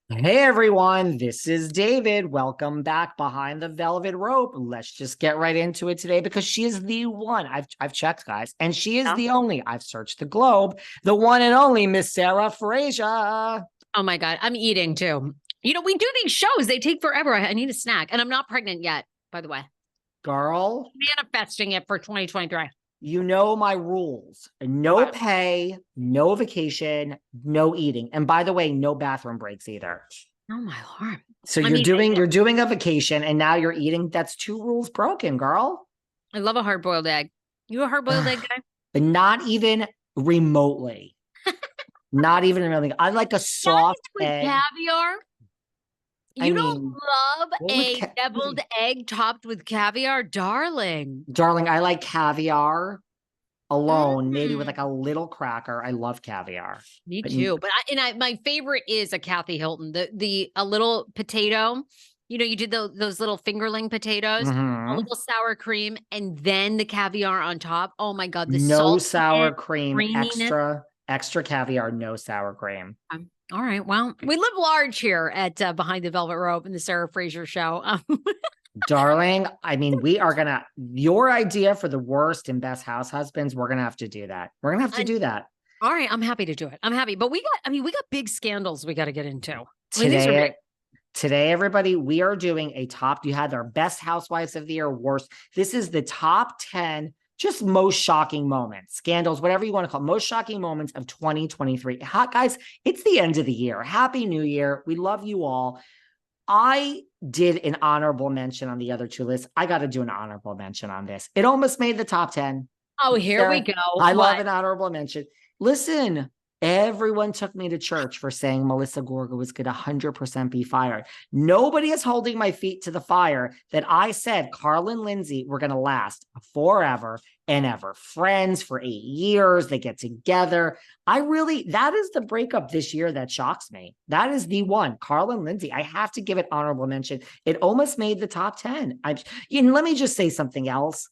Hey everyone, this is David. Welcome back behind the velvet rope. Let's just get right into it today because she is the one. I've checked, guys, and she is Yeah. the only. I've searched the globe, the one and only Miss Sarah Fraser. Oh my God, I'm eating too. We do these shows, they take forever. I need a snack, and I'm not pregnant yet, by the way. Girl, Manifesting it for 2023. you know my rules. No Okay. pay, no vacation, no eating. And by the way, no bathroom breaks either. Oh my Lord. So I you're mean, doing a vacation and now you're eating. That's two rules broken, girl. I love a hard boiled egg. You a hard boiled egg guy? Not even remotely. Not even remotely. I like a Guys soft with egg. caviar? I You don't mean, love what would a deviled egg topped with caviar? Darling. darling, I like caviar alone, maybe with Mm, like a little cracker. I love caviar. me But too. But my favorite is a Kathy Hilton. The a little potato. You did those little fingerling potatoes, a mhm. little sour cream, and then the caviar on top. Oh my God, the No saltiness, sour cream, creaminess. extra caviar, no sour cream. All right. Well, we live large here at Behind the Velvet Rope and the Sarah Fraser Show. Darling, I mean, your idea for the worst and best house husbands, we're gonna have to do that. We're gonna have to And do that. all right, I'm happy to do it. I'm happy, but we got big scandals we got to get into. I mean, these are big. Today, Today, everybody, we are doing a top. You had our best housewives of the year, worst. This is the top 10, just most shocking moments, scandals, whatever you want to call it, most shocking moments of 2023. Guys, it's the end of the year. Happy New Year. We love you all. I did an honorable mention on the other two lists. I got to do an honorable mention on this. It almost made the top 10. Oh, here we Sarah, go. I love What? an honorable mention. Listen, everyone took me to church for saying Melissa Gorga was going to 100% be fired. Nobody is holding my feet to the fire that I said Carl and Lindsay were going to last forever and ever. Friends for 8 years. They get together. That is the breakup this year that shocks me. That is the one. Carl and Lindsay. I have to give it honorable mention. It almost made the top 10. Let me just say something else.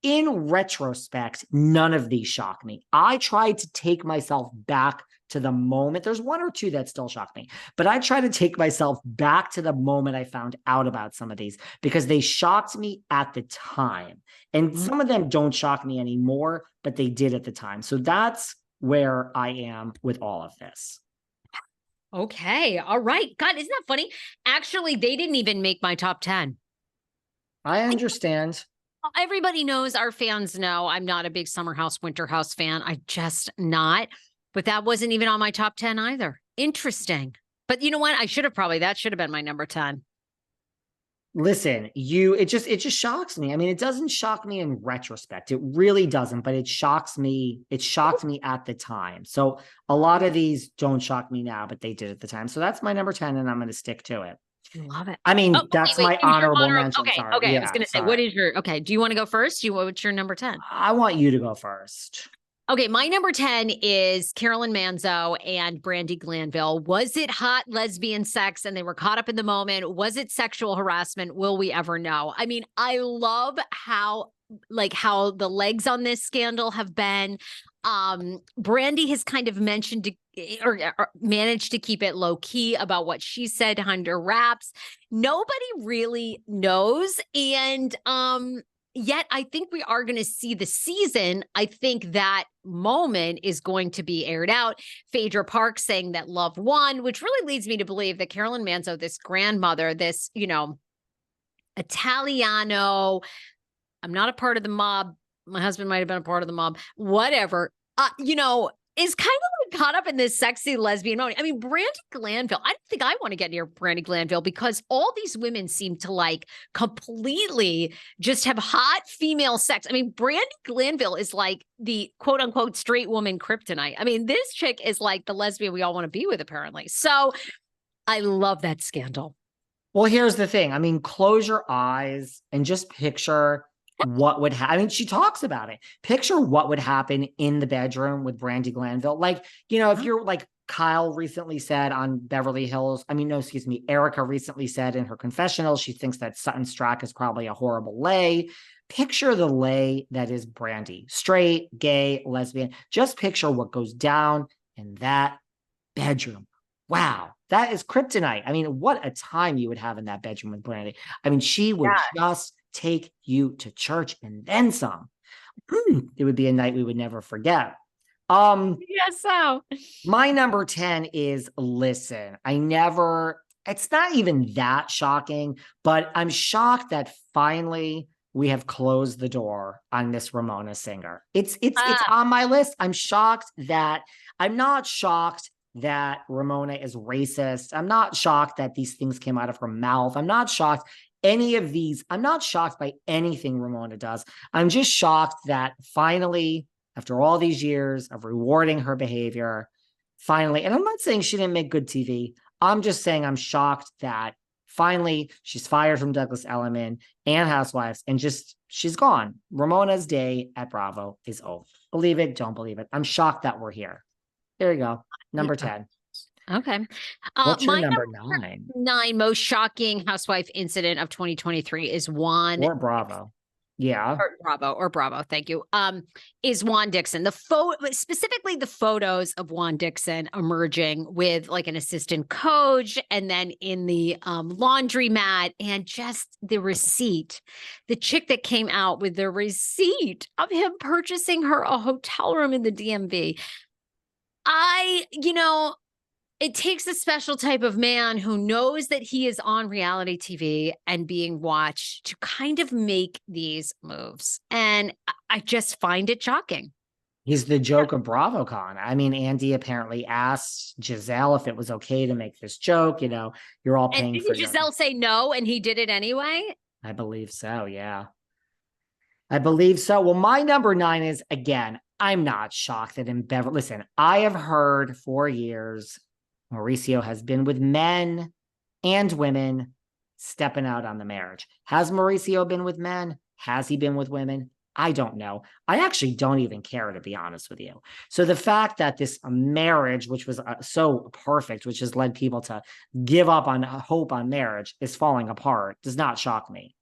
In retrospect, none of these shock me. I tried to take myself back to the moment. There's one or two that still shock me, but I try to take myself back to the moment I found out about some of these because they shocked me at the time. And some of them don't shock me anymore, but they did at the time. So that's where I am with all of this. Okay. All right. God, isn't that funny? Actually, they didn't even make my top 10. I understand. Everybody knows, our fans know I'm not a big summer house, winter house fan. I just not. But that wasn't even on my top 10 either. Interesting. But you know what? That should have been my number 10. Listen, it just shocks me. I mean, it doesn't shock me in retrospect. It really doesn't, but it shocks me. It shocked me at the time. So a lot of these don't shock me now, but they did at the time. So that's my number 10, and I'm going to stick to it. I love it. I Oh, mean, wait, that's wait. my Here's your honorable honor. mention. Okay. Sorry. Okay. I was Yeah, going to say, sorry. okay. Do you want to go first? What's your number 10? I want you to go first. Okay, my number 10 is Carolyn Manzo and Brandy Glanville. Was it hot lesbian sex and they were caught up in the moment? Was it sexual harassment? Will we ever know? I mean, I love how the legs on this scandal have been. Brandy has kind of mentioned or managed to keep it low key about what she said under wraps. Nobody really knows. And yet I think we are going to see the season. I think that moment is going to be aired out. Phaedra Park saying that love won, which really leads me to believe that Carolyn Manzo, this grandmother, this, Italiano, I'm not a part of the mob. My husband might have been a part of the mob, whatever, is kind of like caught up in this sexy lesbian moment. I mean, Brandy Glanville, I don't think I want to get near Brandy Glanville because all these women seem to like completely just have hot female sex. I mean, Brandy Glanville is like the quote unquote straight woman kryptonite. I mean, this chick is like the lesbian we all want to be with, apparently. So I love that scandal. Well, here's the thing. I mean, close your eyes and just picture what would happen. I mean, she talks about it. Picture what would happen in the bedroom with Brandy Glanville. Like, if you're like Kyle recently said on Beverly Hills, I mean, no, excuse me, Erica recently said in her confessional, she thinks that Sutton Strack is probably a horrible lay. Picture the lay that is Brandy, straight, gay, lesbian. Just picture what goes down in that bedroom. Wow. That is kryptonite. I mean, what a time you would have in that bedroom with Brandy. I mean, she would just take you to church and then some. It would be a night we would never forget. Yes, so My number 10 is listen. It's not even that shocking, but I'm shocked that finally we have closed the door on Miss Ramona Singer. It's on my list. I'm not shocked that Ramona is racist. I'm not shocked that these things came out of her mouth. I'm not shocked I'm not shocked by anything Ramona does. I'm just shocked that finally, after all these years of rewarding her behavior, finally, and I'm not saying she didn't make good TV. I'm just saying I'm shocked that finally she's fired from Douglas Elliman and Housewives and just she's gone. Ramona's day at Bravo is over. Believe it, don't believe it. I'm shocked that we're here. There you go. Number 10. Okay. What's your My number 9? 9 most shocking housewife incident of 2023 is Juan Or Bravo. Yeah. or Bravo. Thank you. Is Juan Dixon. Specifically the photos of Juan Dixon emerging with like an assistant coach and then in the laundromat and just the receipt. The chick that came out with the receipt of him purchasing her a hotel room in the DMV. It takes a special type of man who knows that he is on reality TV and being watched to kind of make these moves. And I just find it shocking. He's the joke of BravoCon. I mean, Andy apparently asked Giselle if it was okay to make this joke. You're all paying and for Giselle say no, and he did it anyway? I believe so, yeah. I believe so. Well, my number 9 is, again, I'm not shocked that in Beverly. Listen, I have heard for years Mauricio has been with men and women stepping out on the marriage. Has Mauricio been with men? Has he been with women? I don't know. I actually don't even care, to be honest with you. So the fact that this marriage, which was so perfect, which has led people to give up on hope on marriage, is falling apart does not shock me.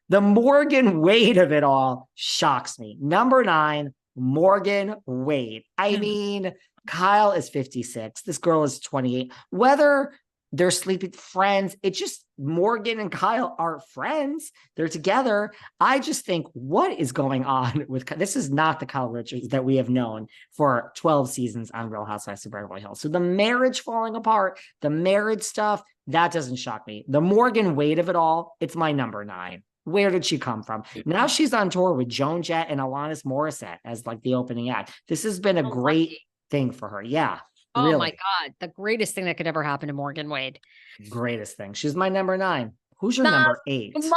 The Morgan Wade of it all shocks me. Number 9, Morgan Wade. I mean, Kyle is 56. This girl is 28. Whether they're sleeping friends, it's just Morgan and Kyle are friends. They're together. I just think, what is going on with this? Is not the Kyle Richards that we have known for 12 seasons on Real Housewives of Beverly Hills. So the marriage falling apart, the marriage stuff, that doesn't shock me. The Morgan Wade of it all, it's my number 9. Where did she come from? Now she's on tour with Joan Jett and Alanis Morissette as like the opening act. This has been a great thing for her. Yeah. Oh really. My God. The greatest thing that could ever happen to Morgan Wade. Greatest thing. She's my number 9. Who's your number 8?